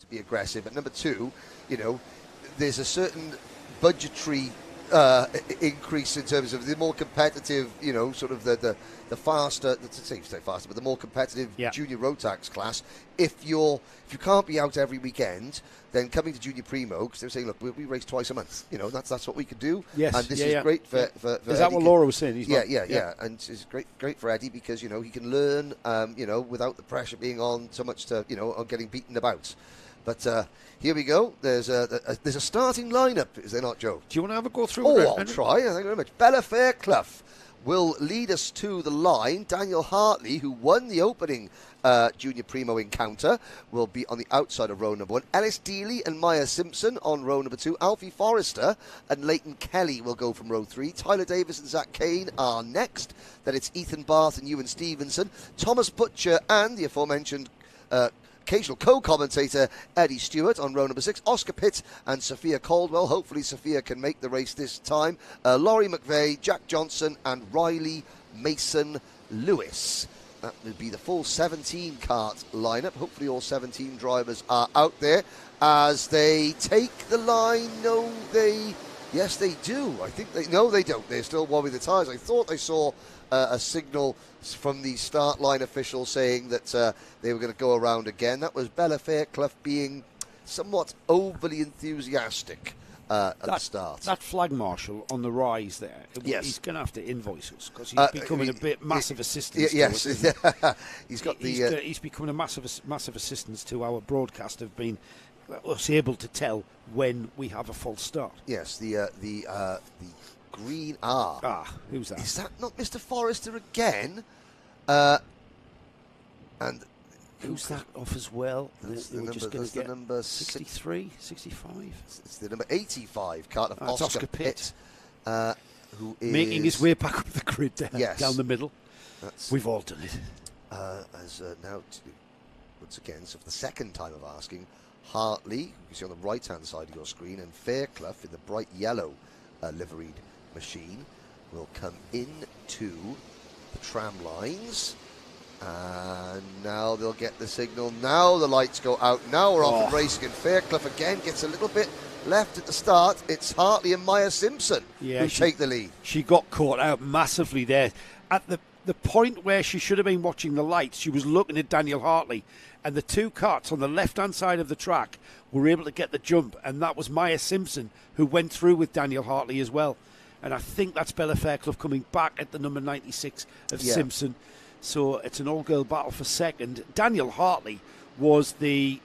to be aggressive. But number two, there's a certain budgetary increase in terms of the more competitive, sort of the faster, say faster, but the more competitive junior rotax class. If you can't be out every weekend, then coming to Junior Primo, because they're saying, look, we race twice a month. That's what we can do. Yes, and this is great for is that Eddie. what Laura was saying? Yeah. And it's great for Eddie because he can learn, without the pressure being on so much to on getting beaten about. But here we go. There's a starting lineup, is there not, Joe? Do you want to have a go through? I'll try. Thank you very much. Bella Fairclough will lead us to the line. Daniel Hartley, who won the opening Junior Primo encounter, will be on the outside of row number 1. Ellis Dealey and Maya Simpson on row number 2. Alfie Forrester and Leighton Kelly will go from row 3. Tyler Davis and Zach Kane are next. Then it's Ethan Barth and Ewan Stevenson. Thomas Butcher and the aforementioned occasional co-commentator Eddie Stewart on row number 6. Oscar Pitt and Sophia Caldwell. Hopefully Sophia can make the race this time. Laurie McVeigh, Jack Johnson and Riley Mason Lewis. That would be the full 17 kart lineup. Hopefully all 17 drivers are out there as they take the line. Yes, they do. I think they don't. They're still wobbling the tyres. I thought I saw a signal from the start line official saying that they were going to go around again. That was Bella Fairclough being somewhat overly enthusiastic at the start. That flag marshal on the rise there, he's going to have to invoice us because he's becoming a bit massive assistance. Yes, to us, he's becoming a massive assistance to our broadcast of being us able to tell when we have a false start. Yes, the green who's that? Is that not Mr. Forrester again? And who's that off as well? That's the number 63, 65. It's the number 85 kart of Oscar Pitt, who is making his way back up the grid down the middle. We've all done it. Now, once again, so for the second time of asking, Hartley, you can see on the right-hand side of your screen, and Fairclough in the bright yellow liveried machine will come into the tram lines. And now they'll get the signal. Now the lights go out. Now we're off and racing. And Fairclough again gets a little bit left at the start. It's Hartley and Maya Simpson who take the lead. She got caught out massively there. At the point where she should have been watching the lights, she was looking at Daniel Hartley. And the two karts on the left-hand side of the track were able to get the jump. And that was Maya Simpson who went through with Daniel Hartley as well. And I think that's Bella Fairclough coming back at the number 96 of Simpson. So it's an all-girl battle for second. Daniel Hartley was the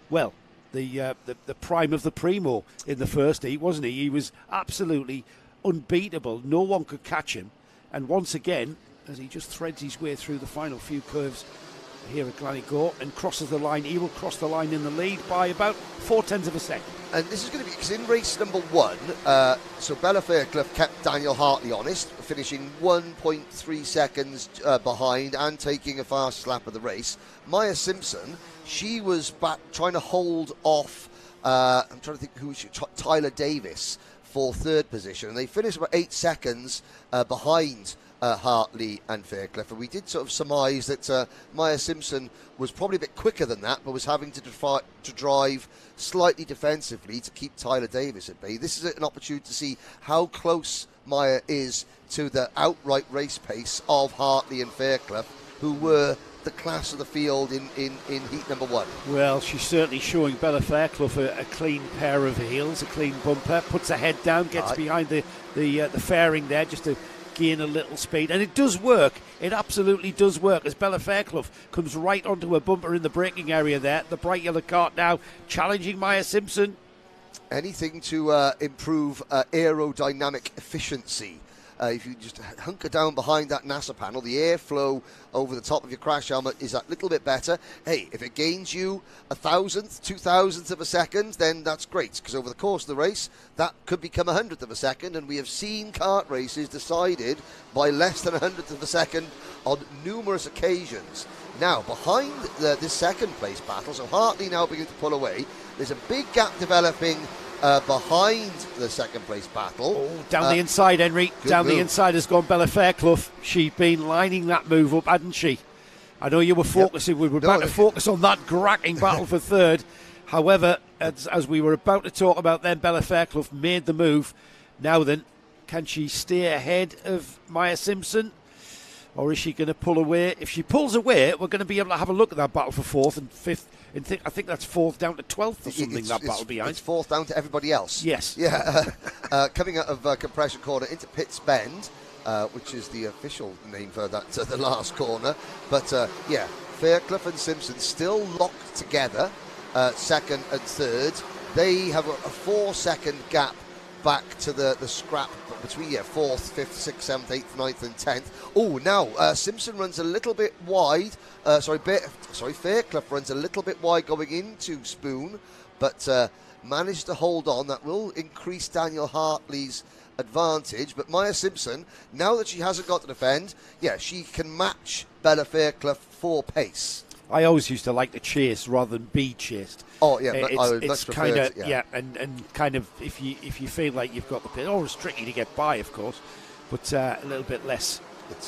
prime of the Primo in the first heat, wasn't he? He was absolutely unbeatable. No one could catch him. And once again, as he just threads his way through the final few curves here at Glencoe and crosses the line, he will cross the line in the lead by about 0.4 of a second. And this is going to be, because in race number 1, so Bella Fairclough kept Daniel Hartley honest, finishing 1.3 seconds behind and taking a fast lap of the race. Maya Simpson, she was back trying to hold off, I'm trying to think Tyler Davis for third position. And they finished about 8 seconds behind Hartley and Fairclough. And we did sort of surmise that Maya Simpson was probably a bit quicker than that, but was having to drive slightly defensively to keep Tyler Davis at bay. This is an opportunity to see how close Maya is to the outright race pace of Hartley and Fairclough, who were the class of the field in heat number 1. Well, she's certainly showing Bella Fairclough a clean pair of heels, a clean bumper, puts her head down, gets behind the fairing there just to gain a little speed, and it does work. It absolutely does work as Bella Fairclough comes right onto a bumper in the braking area there. The bright yellow kart now challenging Maya Simpson. Anything to improve aerodynamic efficiency. If you just hunker down behind that NASA panel, the airflow over the top of your crash helmet is that little bit better. Hey, if it gains you 1,000th, 2,000th of a second, then that's great, because over the course of the race, that could become 100th of a second, and we have seen kart races decided by less than 100th of a second on numerous occasions. Now, behind this second place battle, so Hartley now beginning to pull away. There's a big gap developing behind the second place battle. Down the inside, Henry. Down the inside has gone Bella Fairclough. She's been lining that move up, hadn't she? I know you were focusing. We were about to focus on that cracking battle for third. However, as we were about to talk about then, Bella Fairclough made the move. Now then, can she stay ahead of Maya Simpson? Or is she going to pull away? If she pulls away, we're going to be able to have a look at that battle for 4th and 5th. I think that's 4th down to 12th or something, that battle behind. It's 4th down to everybody else. Yes. Yeah. Coming out of Compression Corner into Pitts Bend, which is the official name for that the last corner. But, Fairclough and Simpson still locked together, 2nd and 3rd. They have a 4-second gap back to the scrap between 4th, 5th, 6th, 7th, 8th, 9th and 10th. Oh, now Simpson runs a little bit wide. Fairclough runs a little bit wide going into Spoon, but managed to hold on. That will increase Daniel Hartley's advantage. But Maya Simpson, now that she hasn't got to defend, she can match Bella Fairclough for pace. I always used to like to chase rather than be chased. Oh yeah, I would much prefer kind of to, and kind of if you feel like you've got the pace, always tricky to get by, of course, but a little bit less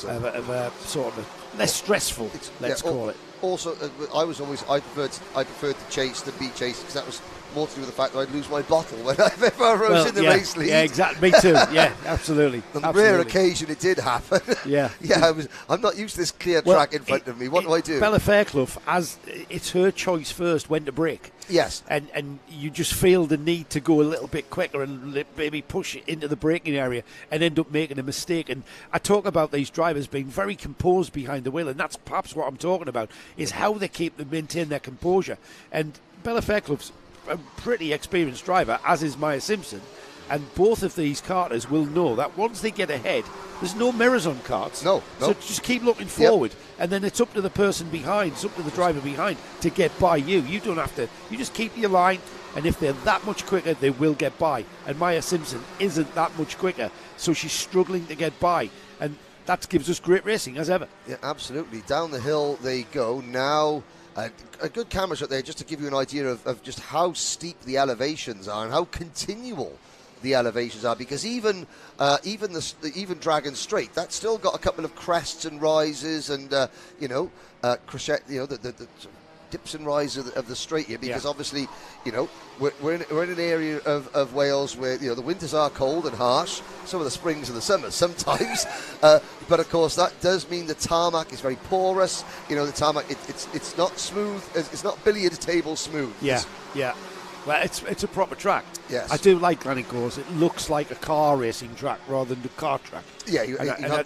of a sort of a less stressful. Let's call it. Also, I preferred to chase than be chased, because that was more to do with the fact that I'd lose my bottle if I rose in the race lead. Yeah, exactly. Me too. Yeah, absolutely. On the rare occasion it did happen. Yeah. I'm not used to this clear track in front of me. What do I do? Bella Fairclough, it's her choice first when to brake. Yes. And you just feel the need to go a little bit quicker and maybe push it into the braking area and end up making a mistake. And I talk about these drivers being very composed behind the wheel, and that's perhaps what I'm talking about, is how they maintain their composure. And Bella Fairclough's a pretty experienced driver, as is Maya Simpson, and both of these karters will know that once they get ahead, there's no mirrors on karts. No. So just keep looking forward, and then it's up to the person behind, it's up to the driver behind to get by you. You don't have to, you just keep your line, and if they're that much quicker, they will get by. And Maya Simpson isn't that much quicker, so she's struggling to get by, and that gives us great racing as ever. Yeah, absolutely. Down the hill they go now. A good camera shot there just to give you an idea of just how steep the elevations are and how continual the elevations are, because even Dragon Straight, that's still got a couple of crests and rises and the dips and rises of the straight here, because obviously we're in an area of Wales where the winters are cold and harsh, some of the springs and the summers sometimes, but of course that does mean the tarmac is very porous. The tarmac, it's not smooth, it's not billiard table smooth. Well, it's a proper track. Yes. I do like Glencores. It looks like a car racing track rather than a car track. Yeah,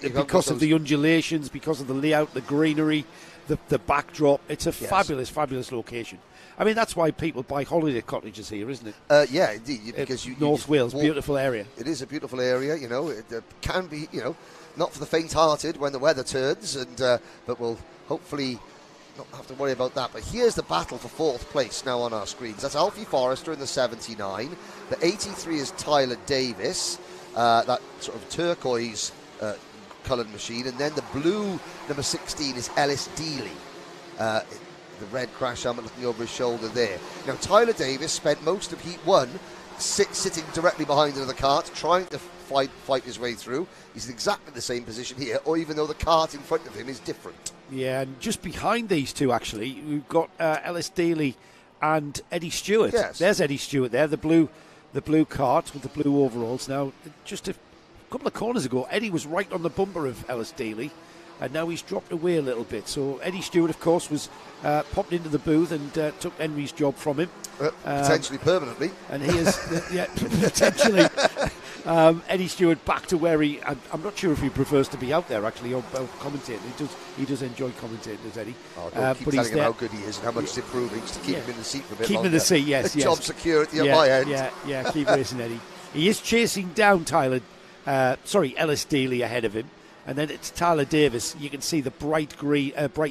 because of the undulations, because of the layout, the greenery, the backdrop. It's a fabulous, fabulous location. I mean, that's why people buy holiday cottages here, isn't it? Yeah, indeed. Because North Wales, beautiful area. It is a beautiful area. It can be, not for the faint-hearted when the weather turns, but we'll hopefully not have to worry about that. But here's the battle for 4th place now on our screens. That's Alfie Forrester in the 79. The 83 is Tyler Davis, that sort of turquoise coloured machine. And then the blue number 16 is Ellis Dealey, the red crash helmet looking over his shoulder there. Now, Tyler Davis spent most of Heat 1 sitting directly behind another kart, trying to fight his way through. He's in exactly the same position here, or even though the kart in front of him is different. Yeah, and just behind these two, actually, we've got Ellis Daly and Eddie Stewart. Yes. There's Eddie Stewart there, the blue kart with the blue overalls. Now, just a couple of corners ago, Eddie was right on the bumper of Ellis Daly, and now he's dropped away a little bit. So Eddie Stewart, of course, was popped into the booth and took Henry's job from him. Potentially permanently. And he is, potentially. Eddie Stewart back to where I'm not sure if he prefers to be out there, actually, or commentating. He does enjoy commentating, does Eddie. Keep telling him how good he is and how much it's improving, just to keep him in the seat for a bit longer. Keep him in the seat, yes. Job security on my end. Yeah, keep racing Eddie. He is chasing down Ellis Daly ahead of him. And then it's Tyler Davis. You can see the bright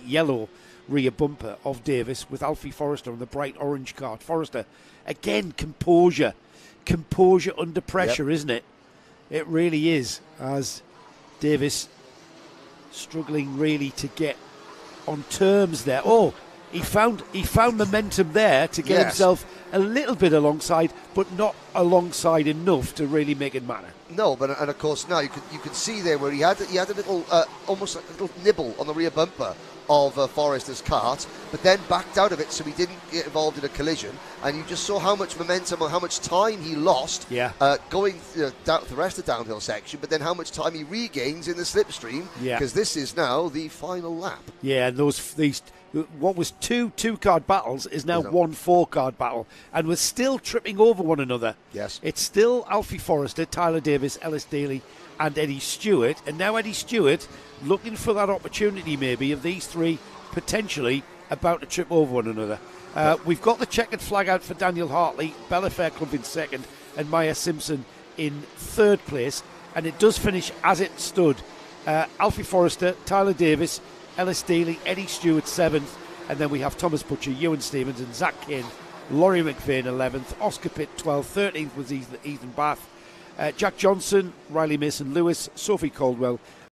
yellow rear bumper of Davis with Alfie Forrester on the bright orange kart. Forrester, again, composure under pressure, isn't it? It really is, as Davis struggling really to get on terms there. Oh, he found momentum there to get himself a little bit alongside, but not alongside enough to really make it matter. No, but and of course now you can see there where he had a little almost like a little nibble on the rear bumper of Forrester's kart, but then backed out of it so he didn't get involved in a collision. And you just saw how much momentum and how much time he lost going down the rest of the downhill section, but then how much time he regains in the slipstream, because this is now the final lap. Yeah, and these what was two card battles is now one 4-card battle, and we're still tripping over one another. Yes. It's still Alfie Forrester, Tyler Davis, Ellis Daly and Eddie Stewart, and now Eddie Stewart looking for that opportunity maybe of these three potentially about to trip over one another. We've got the checkered flag out for Daniel Hartley, Bella Fairclough in second and Maya Simpson in third place, and it does finish as it stood. Alfie Forrester, Tyler Davis, Ellis Daly, Eddie Stewart 7th, and then we have Thomas Butcher, Ewan Stevens and Zach Kane, Laurie McVeigh 11th, Oscar Pitt 12th, 13th was Ethan Bath, Jack Johnson, Riley Mason Lewis, Sophie Caldwell,